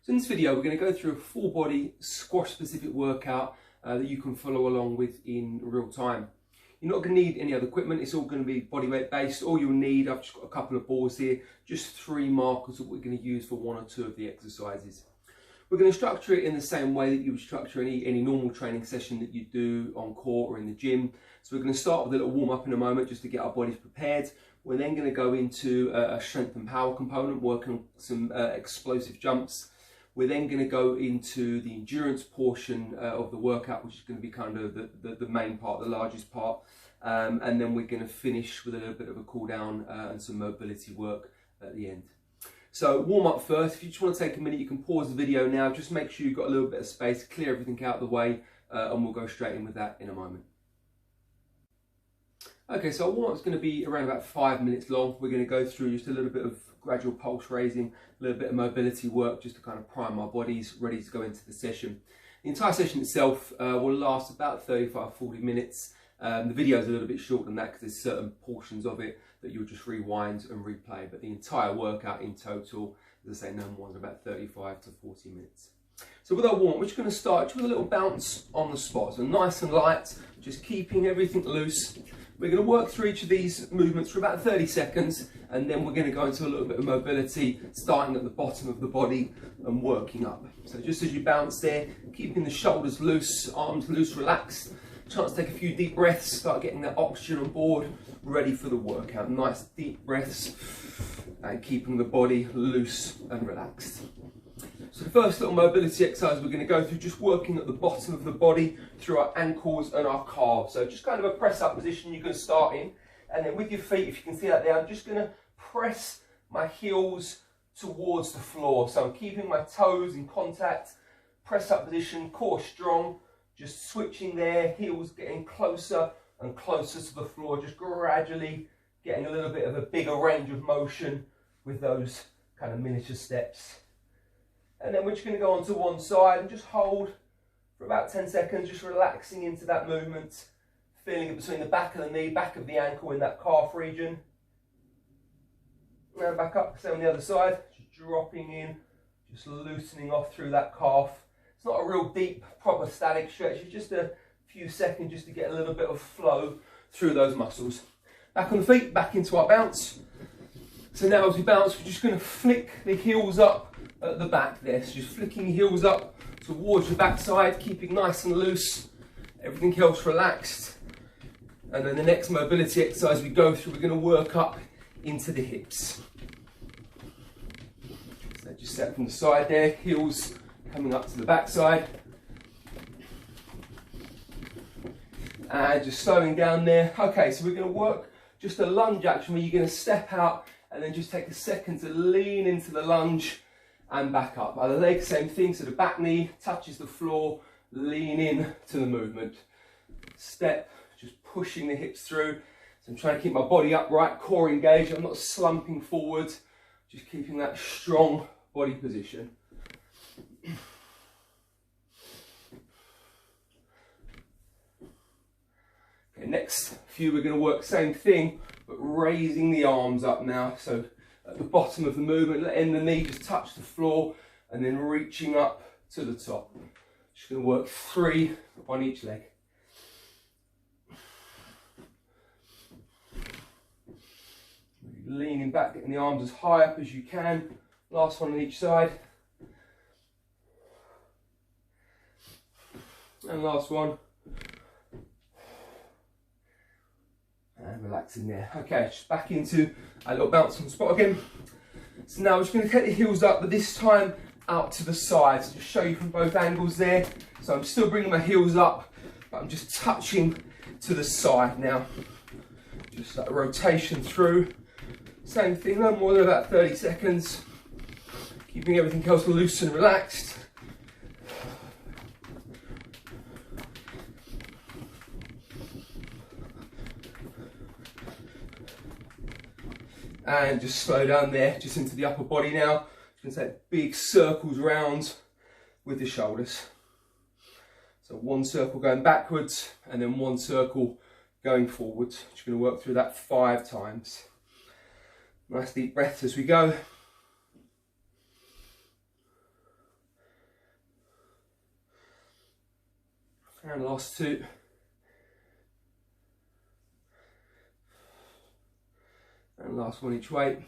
So in this video we're going to go through a full body squash specific workout that you can follow along with in real time. You're not going to need any other equipment, it's all going to be body weight based. All you'll need, I've just got a couple of balls here, just 3 markers that we're going to use for 1 or 2 of the exercises. We're going to structure it in the same way that you would structure any normal training session that you do on court or in the gym. So we're going to start with a little warm up in a moment just to get our bodies prepared. We're then going to go into a strength and power component, working on some explosive jumps. We're then going to go into the endurance portion of the workout, which is going to be kind of the main part, the largest part. And then we're going to finish with a little bit of a cool down and some mobility work at the end. So warm up first. If you just want to take a minute, you can pause the video now. Just make sure you've got a little bit of space, clear everything out of the way, and we'll go straight in with that in a moment. Okay, so our warm up is going to be around about 5 minutes long. We're going to go through just a little bit of gradual pulse raising, a little bit of mobility work just to kind of prime our bodies ready to go into the session. The entire session itself will last about 35-40 minutes. The video is a little bit shorter than that because there's certain portions of it that you'll just rewind and replay, but the entire workout in total, as I say, no more than about 35 to 40 minutes. So with our warm, we're just going to start just with a little bounce on the spot, so nice and light, just keeping everything loose. We're going to work through each of these movements for about 30 seconds, and then we're going to go into a little bit of mobility, starting at the bottom of the body and working up. So just as you bounce there, keeping the shoulders loose, arms loose, relaxed. Chance to take a few deep breaths, start getting that oxygen on board, ready for the workout. Nice deep breaths and keeping the body loose and relaxed. So the first little mobility exercise we're going to go through, just working at the bottom of the body through our ankles and our calves. So just kind of a press up position you're going to start in, and then with your feet, if you can see that there, I'm just going to press my heels towards the floor. So I'm keeping my toes in contact, press up position, core strong. Just switching there, heels getting closer and closer to the floor, just gradually getting a little bit of a bigger range of motion with those kind of miniature steps. And then we're just going to go onto one side and just hold for about 10 seconds, just relaxing into that movement, feeling it between the back of the knee, back of the ankle in that calf region. And back up, same on the other side, just dropping in, just loosening off through that calf. It's not a real deep, proper static stretch, it's just a few seconds just to get a little bit of flow through those muscles. Back on the feet, back into our bounce. So now as we bounce, we're just going to flick the heels up at the back there. So just flicking the heels up towards your backside, keeping nice and loose, everything else relaxed. And then the next mobility exercise we go through, we're going to work up into the hips. So just set from the side there, heels coming up to the backside, and just slowing down there. Okay, so we're going to work just a lunge action where you're going to step out and then just take a second to lean into the lunge and back up. Other leg, same thing, so the back knee touches the floor, lean in to the movement. Step, just pushing the hips through. So I'm trying to keep my body upright, core engaged, I'm not slumping forward, just keeping that strong body position. Okay, next few we're going to work same thing, but raising the arms up now. So at the bottom of the movement, letting the knee just touch the floor and then reaching up to the top. Just going to work 3 on each leg. Leaning back, getting the arms as high up as you can. Last one on each side. And last one. And relaxing there. Okay, just back into a little bounce on the spot again. So now we're just going to take the heels up, but this time out to the side. So just show you from both angles there. So I'm still bringing my heels up, but I'm just touching to the side now. Just like a rotation through. Same thing, no more than about 30 seconds. Keeping everything else loose and relaxed. And just slow down there, just into the upper body now. You can take big circles round with the shoulders. So one circle going backwards and then one circle going forwards. Just going to work through that 5 times. Nice deep breaths as we go. And last 2. And last one each way.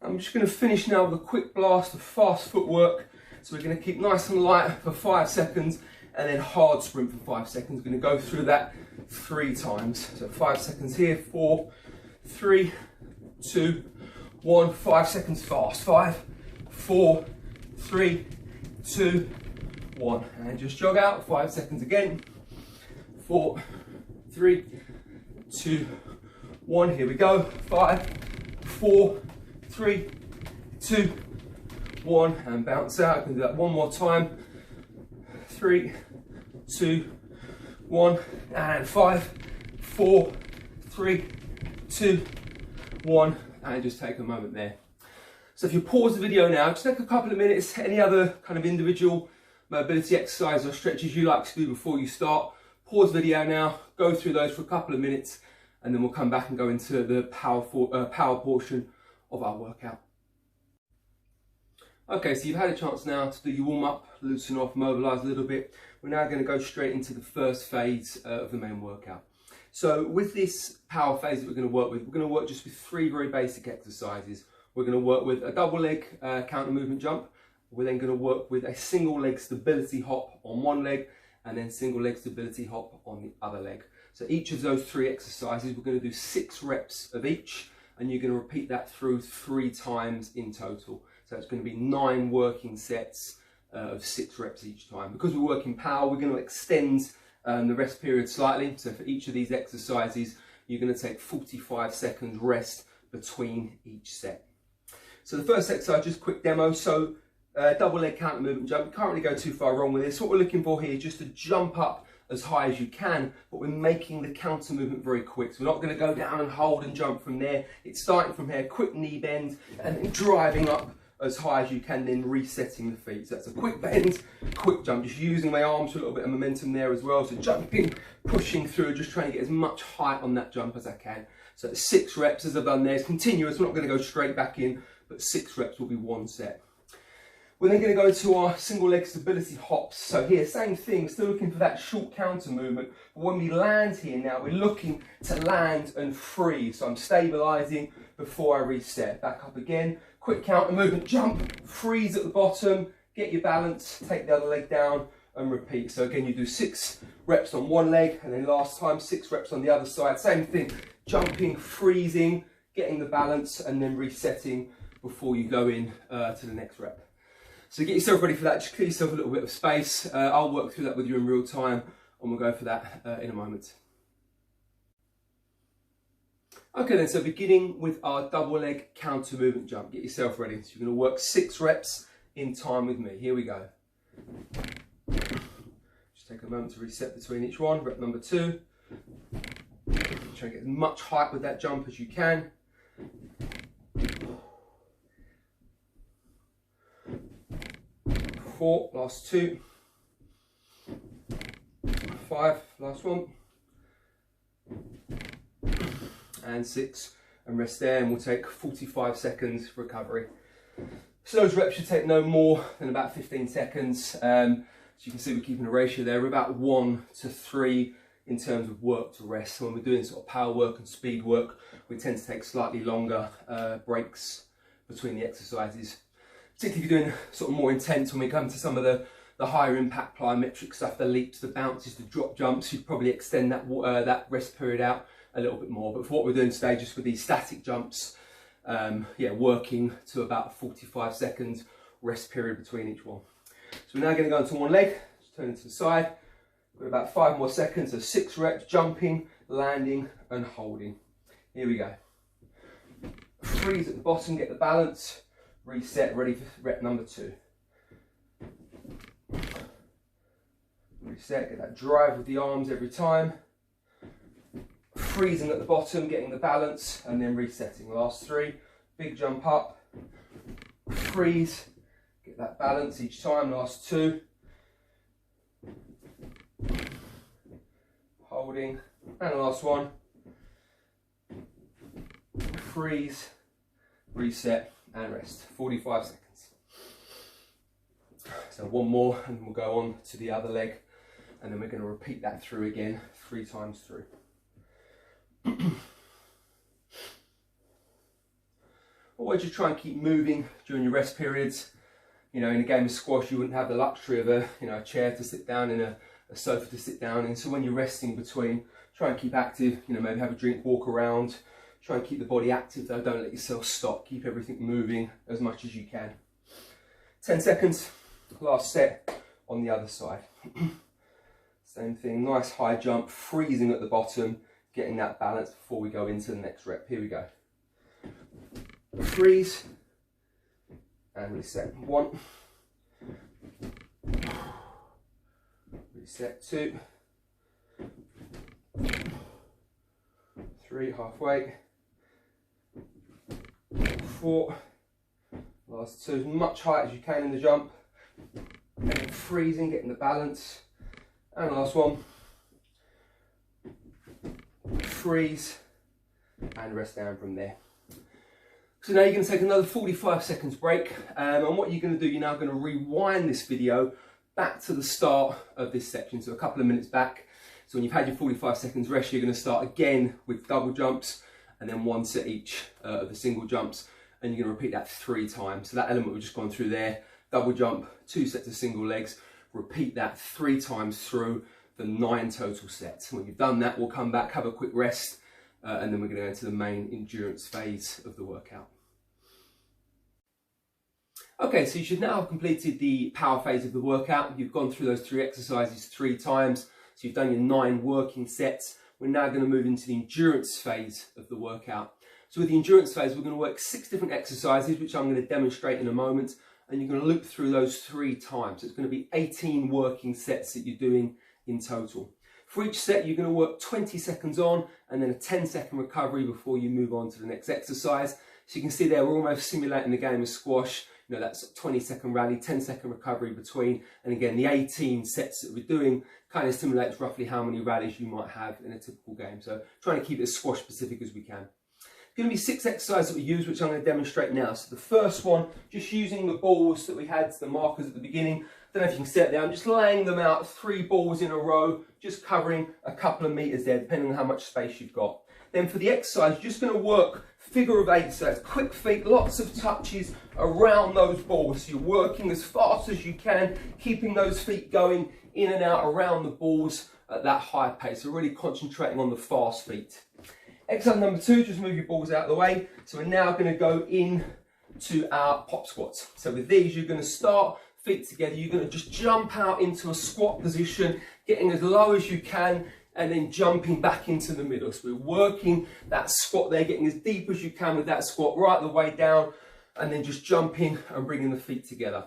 I'm just going to finish now with a quick blast of fast footwork. So we're going to keep nice and light for 5 seconds and then hard sprint for 5 seconds. We're going to go through that 3 times. So 5 seconds here, 4, 3, 2, 1. 5 seconds fast. 5, 4, 3, 2, 1. And just jog out. 5 seconds again. 4, 3, 2, 1. Here we go. 5, 4, 3, 2, 1. And bounce out. I can do that one more time. 3, 2, 1. And 5, 4, 3, 2, 1. And just take a moment there. So if you pause the video now, just take a couple of minutes. Any other kind of individual mobility exercise or stretches you like to do before you start, pause the video now, go through those for a couple of minutes, and then we'll come back and go into the power portion of our workout. Okay, so you've had a chance now to do your warm up, loosen off, mobilise a little bit. We're now going to go straight into the first phase of the main workout. So with this power phase that we're going to work with, we're going to work just with 3 very basic exercises. We're going to work with a double leg counter movement jump. We're then going to work with a single leg stability hop on one leg, and then single leg stability hop on the other leg. So each of those 3 exercises, we're going to do 6 reps of each, and you're going to repeat that through 3 times in total. So it's going to be 9 working sets of 6 reps each time. Because we're working power, we're going to extend the rest period slightly. So for each of these exercises, you're going to take 45 seconds rest between each set. So the first exercise, just a quick demo. So double leg counter movement jump. You can't really go too far wrong with this. What we're looking for here is just to jump up as high as you can, but we're making the counter movement very quick. So we're not going to go down and hold and jump from there. It's starting from here, quick knee bend, and then driving up as high as you can, then resetting the feet. So that's a quick bend, quick jump, just using my arms for a little bit of momentum there as well. So jumping, pushing through, just trying to get as much height on that jump as I can. So 6 reps as I've done there. It's continuous. We're not going to go straight back in, but 6 reps will be 1 set. We're then going to go to our single leg stability hops. So here, same thing, still looking for that short counter movement. But when we land here now, we're looking to land and freeze. So I'm stabilising before I reset. Back up again, quick counter movement, jump, freeze at the bottom, get your balance, take the other leg down and repeat. So again, you do 6 reps on one leg, and then last time 6 reps on the other side. Same thing, jumping, freezing, getting the balance, and then resetting before you go in to the next rep. So get yourself ready for that, just clear yourself a little bit of space. I'll work through that with you in real time, and we'll go for that in a moment. Okay then, so beginning with our double leg counter movement jump, get yourself ready. So you're going to work 6 reps in time with me. Here we go. Just take a moment to reset between each one. Rep number 2. Try and get as much height with that jump as you can. 4, last 2, 5, last 1, and 6, and rest there, and we'll take 45 seconds recovery. So those reps should take no more than about 15 seconds. So you can see we're keeping a ratio there. We're about 1 to 3 in terms of work to rest. So when we're doing sort of power work and speed work, we tend to take slightly longer breaks between the exercises. Particularly if you're doing sort of more intense, when we come to some of the higher impact plyometric stuff, the leaps, the bounces, the drop jumps, you'd probably extend that that rest period out a little bit more. But for what we're doing today, just with these static jumps, yeah, working to about 45 seconds rest period between each one. So we're now going to go into one leg, just turn it to the side. We've got about 5 more seconds of 6 reps, jumping, landing and holding. Here we go. Freeze at the bottom, get the balance. Reset, ready for rep number 2. Reset, get that drive with the arms every time. Freezing at the bottom, getting the balance, and then resetting. Last 3, big jump up. Freeze, get that balance each time. Last 2. Holding, and the last 1. Freeze, reset, and rest. 45 seconds. So one more and we'll go on to the other leg, and then we're going to repeat that through again 3 times through. Always just try and keep moving during your rest periods. You know, in a game of squash, you wouldn't have the luxury of a chair to sit down in, a sofa to sit down in. So when you're resting between, try and keep active. You know, maybe have a drink, walk around. Try and keep the body active though. Don't let yourself stop. Keep everything moving as much as you can. 10 seconds. Last set on the other side. Same thing. Nice high jump, freezing at the bottom, getting that balance before we go into the next rep. Here we go. Freeze and reset. 1, reset. 2, 3, halfway. 4, last 2, as much height as you can in the jump, and then freezing, getting the balance, and last 1, freeze and rest down from there. So now you're going to take another 45 seconds break, and what you're going to do, you're now going to rewind this video back to the start of this section, so a couple of minutes back. So when you've had your 45 seconds rest, you're going to start again with double jumps, and then 1 set each of the single jumps, and you're going to repeat that 3 times. So that element we've just gone through there, double jump, 2 sets of single legs, repeat that 3 times through the 9 total sets. When you've done that, we'll come back, have a quick rest, and then we're going to go into the main endurance phase of the workout. Okay, so you should now have completed the power phase of the workout. You've gone through those 3 exercises 3 times, so you've done your 9 working sets. We're now going to move into the endurance phase of the workout. So with the endurance phase, we're going to work 6 different exercises, which I'm going to demonstrate in a moment, and you're going to loop through those 3 times. So it's going to be 18 working sets that you're doing in total. For each set, you're going to work 20 seconds on and then a 10-second recovery before you move on to the next exercise. So you can see there, we're almost simulating the game of squash. You know, that's a 20-second rally, 10-second recovery between, and again, the 18 sets that we're doing kind of simulates roughly how many rallies you might have in a typical game. So trying to keep it as squash specific as we can. There's going to be 6 exercises that we use, which I'm going to demonstrate now. So the first one, just using the balls that we had, the markers at the beginning. I don't know if you can see it there, I'm just laying them out, 3 balls in a row, just covering a couple of meters there, depending on how much space you've got. Then for the exercise, you're just going to work figure of 8, so it's quick feet, lots of touches around those balls. So you're working as fast as you can, keeping those feet going in and out around the balls at that high pace. So really concentrating on the fast feet. Exercise number 2, just move your balls out of the way. So we're now going to go in to our pop squats. So with these, you're going to start feet together. You're going to just jump out into a squat position, getting as low as you can, and then jumping back into the middle. So we're working that squat there, getting as deep as you can with that squat right the way down, and then just jumping and bringing the feet together.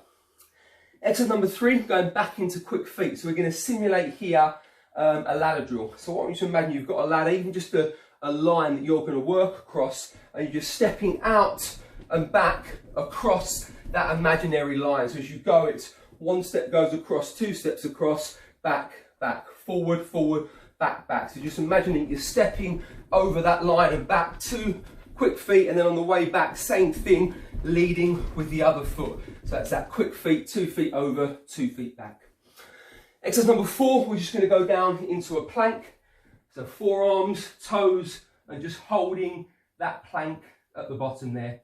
Exercise number 3, going back into quick feet. So we're going to simulate here a ladder drill. So I want you to imagine you've got a ladder, even just a line that you're going to work across, and you're just stepping out and back across that imaginary line. So as you go, it's 1 step goes across, 2 steps across, back, back, forward, forward, back, back. So just imagining you're stepping over that line and back, 2 quick feet, and then on the way back, same thing, leading with the other foot. So that's that quick feet, 2 feet over, 2 feet back. Exercise number 4, we're just going to go down into a plank. So forearms, toes, and just holding that plank at the bottom there.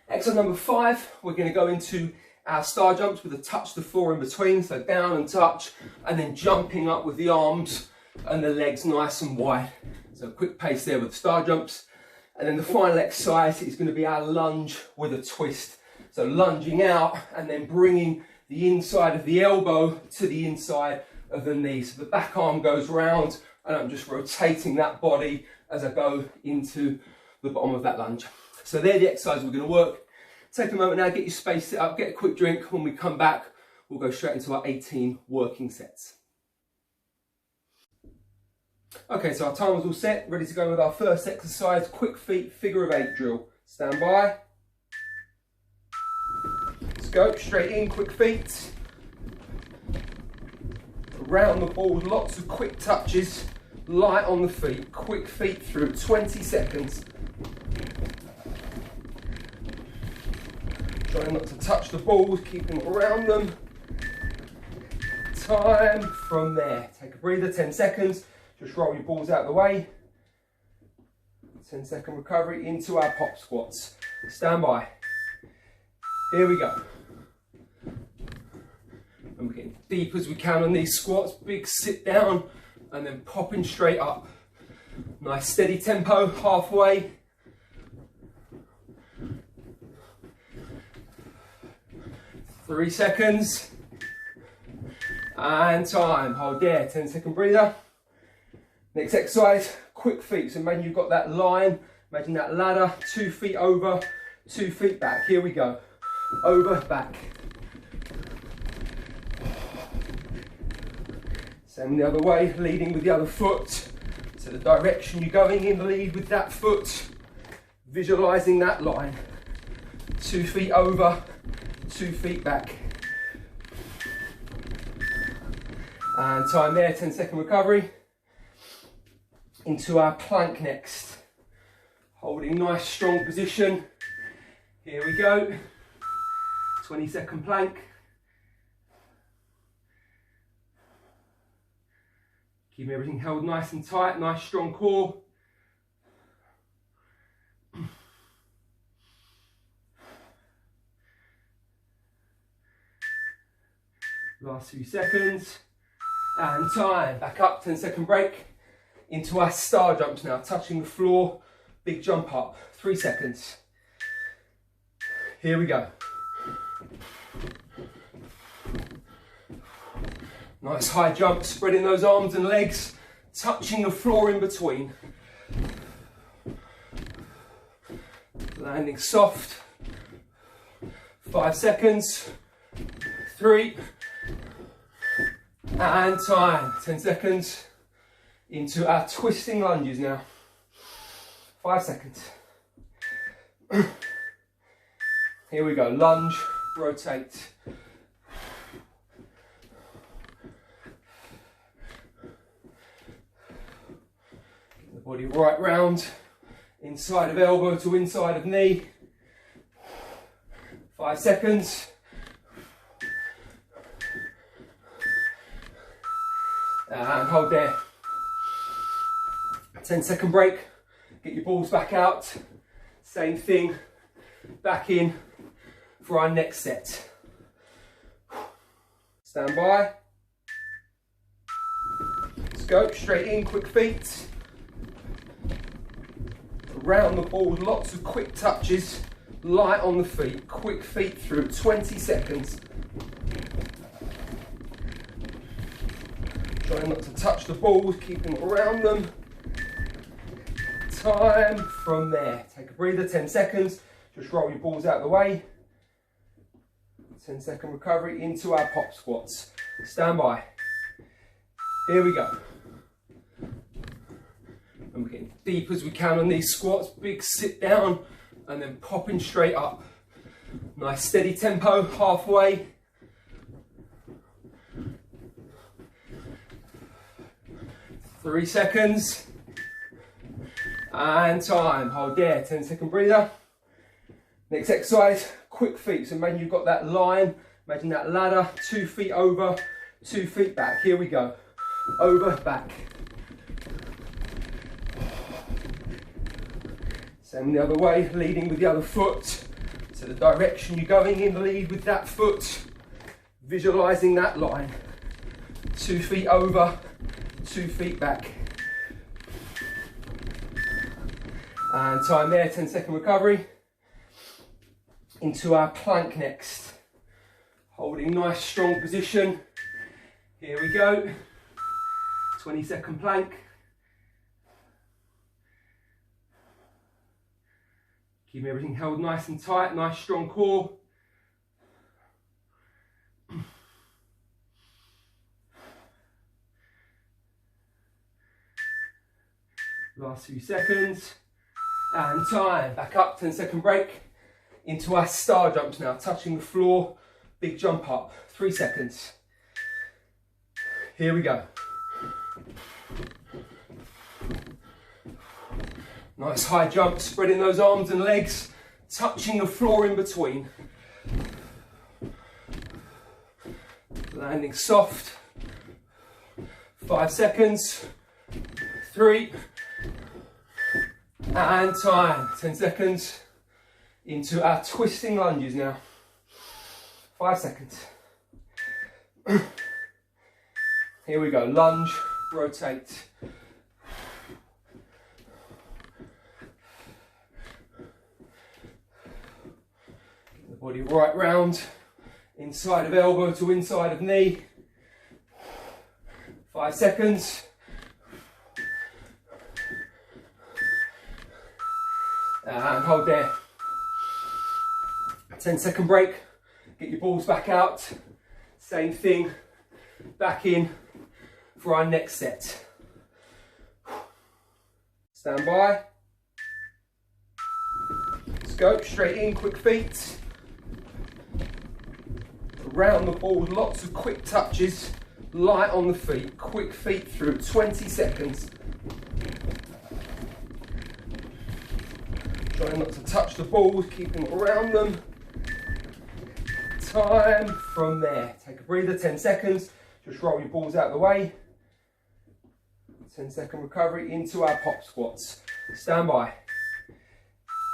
Exercise number 5, we're going to go into our star jumps with a touch the floor in between, so down and touch, and then jumping up with the arms and the legs nice and wide. So quick pace there with star jumps. And then the final exercise is going to be our lunge with a twist. So lunging out and then bringing the inside of the elbow to the inside of the knee. So the back arm goes round and I'm just rotating that body as I go into the bottom of that lunge. So they're the exercises we're going to work. Take a moment now, get your space set up, get a quick drink. When we come back, we'll go straight into our 18 working sets. Okay, so our timer's all set, ready to go with our first exercise, quick feet figure of 8 drill. Stand by. Let's go, straight in, quick feet. Around the balls, lots of quick touches, light on the feet, quick feet through, 20 seconds. Trying not to touch the balls, keeping around them. Time from there. Take a breather, 10 seconds. Just roll your balls out of the way. 10-second recovery into our pop squats. Stand by. Here we go. And we're getting deep as we can on these squats. Big sit down and then popping straight up. Nice steady tempo, halfway. Three seconds. And time. Hold there, 10-second breather. Next exercise, quick feet. So imagine you've got that line, imagine that ladder, 2 feet over, 2 feet back. Here we go. Over, back. Same the other way, leading with the other foot. So the direction you're going in, lead with that foot. Visualizing that line. 2 feet over, 2 feet back. And time there, 10-second recovery. Into our plank next. Holding nice strong position. Here we go. 20-second plank. Keep everything held nice and tight, nice strong core. Last few seconds. And time. Back up, 10-second break. Into our star jumps now, touching the floor. Big jump up, 3 seconds. Here we go. Nice high jump, spreading those arms and legs, touching the floor in between. Landing soft. 5 seconds. 3. And time. 10 seconds. Into our twisting lunges now. 5 seconds. Here we go. Lunge, rotate. Body right round, inside of elbow to inside of knee. 5 seconds. And hold there. 10-second break. Get your balls back out. Same thing. Back in for our next set. Stand by. Let's go. Straight in, quick feet. Around the balls, lots of quick touches, light on the feet, quick feet through, 20 seconds. Trying not to touch the balls, keeping around them. Time from there. Take a breather, 10 seconds. Just roll your balls out of the way. 10-second recovery into our pop squats. Stand by. Here we go. And we're getting deep as we can on these squats. Big sit down and then popping straight up. Nice steady tempo, halfway. Three seconds. And time. Hold there, 10-second breather. Next exercise, quick feet. So imagine you've got that line, imagine that ladder, 2 feet over, 2 feet back. Here we go. Over, back. Same the other way, leading with the other foot. So the direction you're going in, lead with that foot. Visualizing that line. 2 feet over, 2 feet back. And time there, 10-second recovery. Into our plank next. Holding nice strong position. Here we go. 20-second plank. Keep everything held nice and tight, nice strong core. Last few seconds. And time. Back up, 10-second break. Into our star jumps now, touching the floor. Big jump up, 3 seconds. Here we go. Nice high jump, spreading those arms and legs, touching the floor in between. Landing soft. 5 seconds. 3. And time. 10 seconds. Into our twisting lunges now. 5 seconds. Here we go. Lunge, rotate. Get the body right round. Inside of elbow to inside of knee. 5 seconds. And hold there. 10-second break. Get your balls back out. Same thing. Back in for our next set. Stand by. Let's go. Straight in, quick feet. Around the balls, lots of quick touches. Light on the feet. Quick feet through. 20 seconds. Trying not to touch the balls, keeping around them. Time from there. Take a breather, 10 seconds. Just roll your balls out of the way. 10-second recovery into our pop squats. Stand by.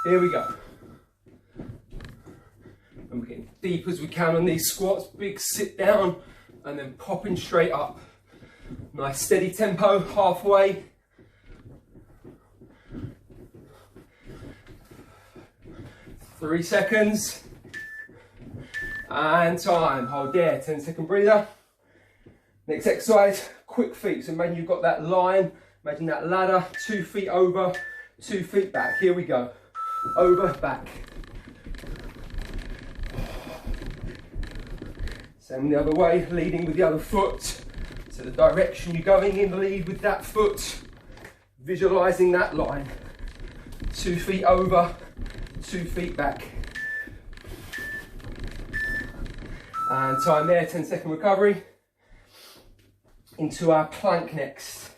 Here we go. And we're getting deep as we can on these squats. Big sit down and then popping straight up. Nice steady tempo, halfway. Three seconds. And time. Hold there. 10-second breather. Next exercise, quick feet. So imagine you've got that line. Imagine that ladder. 2 feet over, 2 feet back. Here we go. Over, back. Same the other way. Leading with the other foot. So the direction you're going in, lead with that foot. Visualizing that line. 2 feet over, 2 feet back. And time there, 10-second recovery. Into our plank next.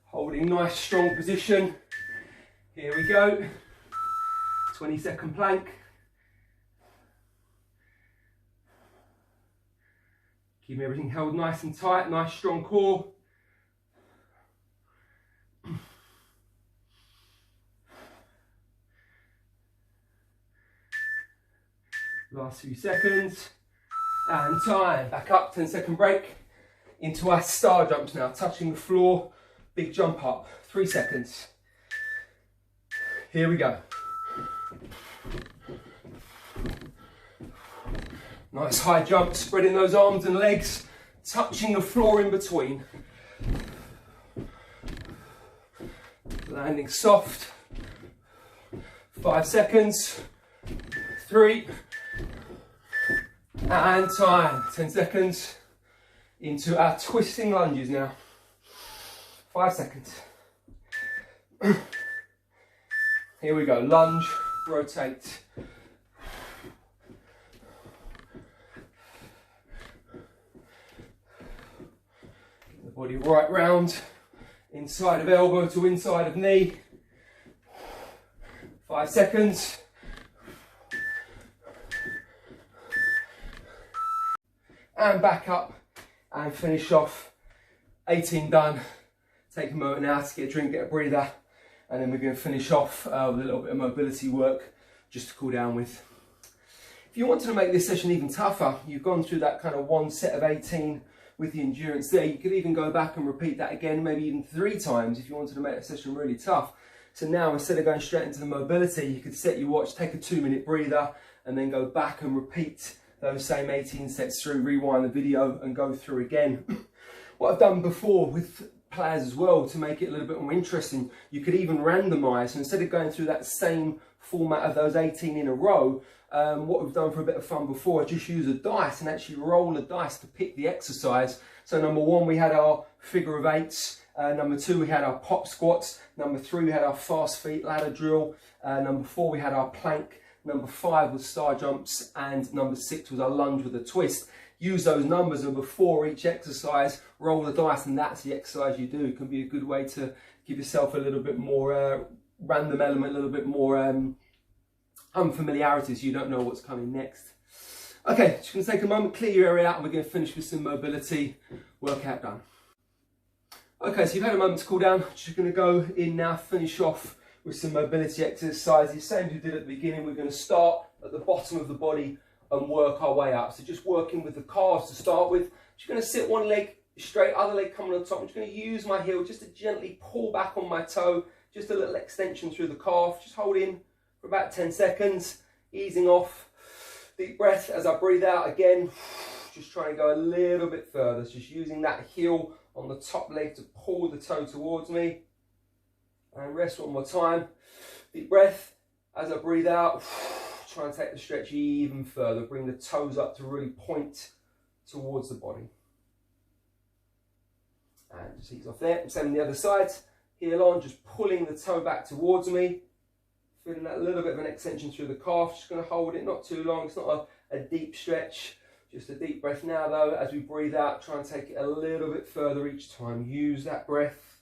Holding nice strong position. Here we go. 20-second plank. Keeping everything held nice and tight, nice strong core. Last few seconds. And time. Back up, 10-second break. Into our star jumps now, touching the floor. Big jump up. 3 seconds. Here we go. Nice high jump, spreading those arms and legs, touching the floor in between. Landing soft. 5 seconds. 3. And time. 10 seconds. Into our twisting lunges now. 5 seconds. Here we go. Lunge, rotate. Get the body right round. Inside of elbow to inside of knee. 5 seconds. And back up. And finish off. 18 done. Take a moment now to get a drink, get a breather, and then we're going to finish off with a little bit of mobility work just to cool down with. If you wanted to make this session even tougher, you've gone through that kind of one set of 18 with the endurance there. You could even go back and repeat that again, maybe even 3 times if you wanted to make the session really tough. So now instead of going straight into the mobility, you could set your watch, take a 2-minute breather, and then go back and repeat those same 18 sets through, rewind the video and go through again. What I've done before with players as well to make it a little bit more interesting, you could even randomise. So instead of going through that same format of those 18 in a row, what we've done for a bit of fun before, just use a dice and actually roll a dice to pick the exercise. So number 1 we had our figure of 8s, number 2 we had our pop squats, number 3 we had our fast feet ladder drill, number 4 we had our plank, number 5 was star jumps, and number 6 was our lunge with a twist. Use those numbers, and before each exercise, roll the dice, and that's the exercise you do. It can be a good way to give yourself a little bit more random element, a little bit more unfamiliarity, so you don't know what's coming next. Okay, just going to take a moment, clear your area out, and we're going to finish with some mobility workout done. Okay, so you've had a moment to cool down. Just going to go in now, finish off with some mobility exercises. Same as we did at the beginning. We're going to start at the bottom of the body and work our way up. So just working with the calves to start with. Just going to sit one leg straight, other leg coming on top. I'm just going to use my heel just to gently pull back on my toe. Just a little extension through the calf. Just hold in for about 10 seconds, easing off. Deep breath as I breathe out again. Just trying to go a little bit further. So just using that heel on the top leg to pull the toe towards me. And rest one more time. Deep breath as I breathe out. Try and take the stretch even further. Bring the toes up to really point towards the body. And just ease off there. Same on the other side. Heel on, just pulling the toe back towards me. Feeling that little bit of an extension through the calf. Just going to hold it, not too long. It's not a deep stretch. Just a deep breath now though. As we breathe out, try and take it a little bit further each time. Use that breath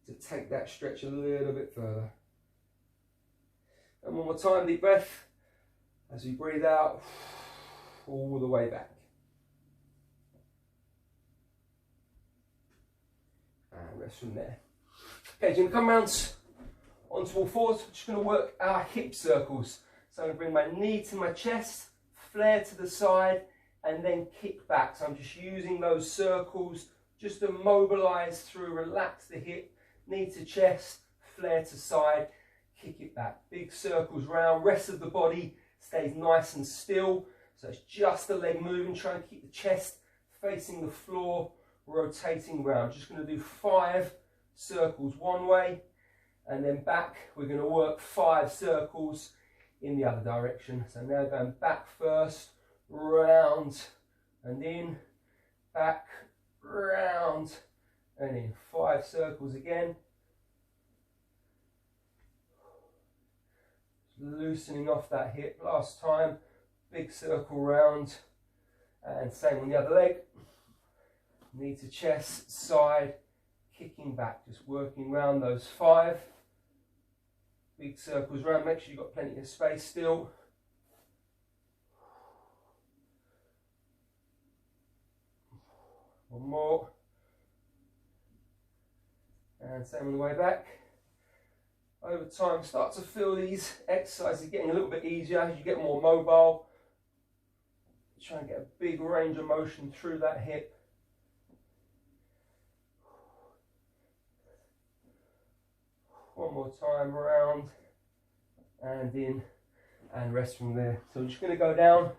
to take that stretch a little bit further. And one more time, deep breath. As we breathe out, all the way back. And rest from there. Okay, so you're going to come round onto all fours. We're just going to work our hip circles. So I'm going to bring my knee to my chest, flare to the side, and then kick back. So I'm just using those circles just to mobilize through, relax the hip, knee to chest, flare to side, kick it back. Big circles round, rest of the body stays nice and still. So it's just the leg moving, try and keep the chest facing the floor, rotating round. Just going to do 5 circles one way, and then back. We're going to work 5 circles in the other direction. So now going back first, round and in, back, round and in. 5 circles again. Loosening off that hip last time. Big circle round, and same on the other leg. Knee to chest, side, kicking back, just working round those 5. Big circles round, make sure you've got plenty of space still. One more. And same on the way back. Over time, start to feel these exercises getting a little bit easier as you get more mobile. Try and get a big range of motion through that hip. One more time, round and in, and rest from there. So we're just going to go down.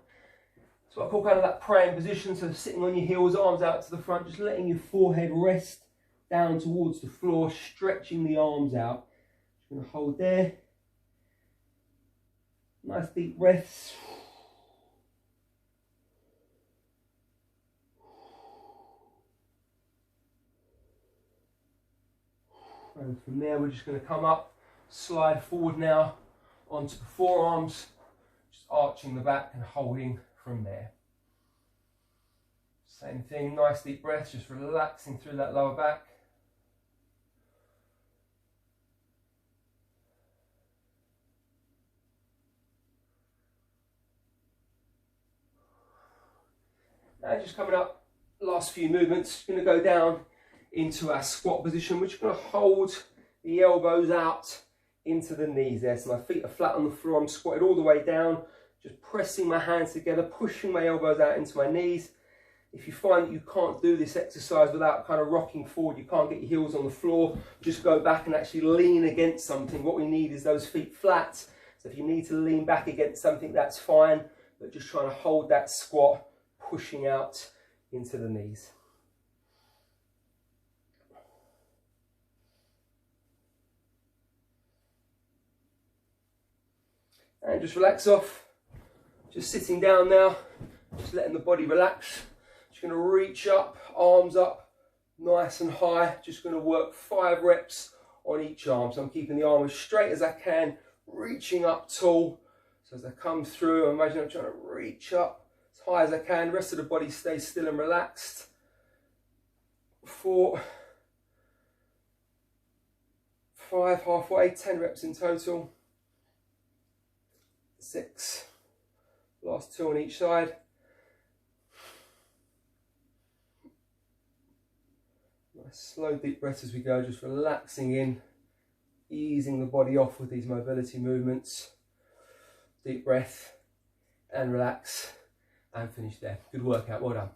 It's what I call kind of that praying position. So sitting on your heels, arms out to the front, just letting your forehead rest down towards the floor, stretching the arms out. Just going to hold there. Nice deep breaths. And from there we're just going to come up, slide forward now onto the forearms, just arching the back and holding from there. Same thing, nice deep breaths, just relaxing through that lower back. Now just coming up, last few movements, going to go down into our squat position. We're just going to hold the elbows out into the knees there. So my feet are flat on the floor. I'm squatted all the way down, just pressing my hands together, pushing my elbows out into my knees. If you find that you can't do this exercise without kind of rocking forward, you can't get your heels on the floor, just go back and actually lean against something. What we need is those feet flat. So if you need to lean back against something, that's fine, but just trying to hold that squat, pushing out into the knees. And just relax off, just sitting down now, just letting the body relax. Just going to reach up, arms up, nice and high. Just going to work 5 reps on each arm. So I'm keeping the arm as straight as I can, reaching up tall. So as I come through, imagine I'm trying to reach up as high as I can. The rest of the body stays still and relaxed. 4, 5, halfway, 10 reps in total. 6, Last 2 on each side. Nice slow deep breaths as we go, just relaxing in, easing the body off with these mobility movements. Deep breath and relax and finish there. Good workout, well done.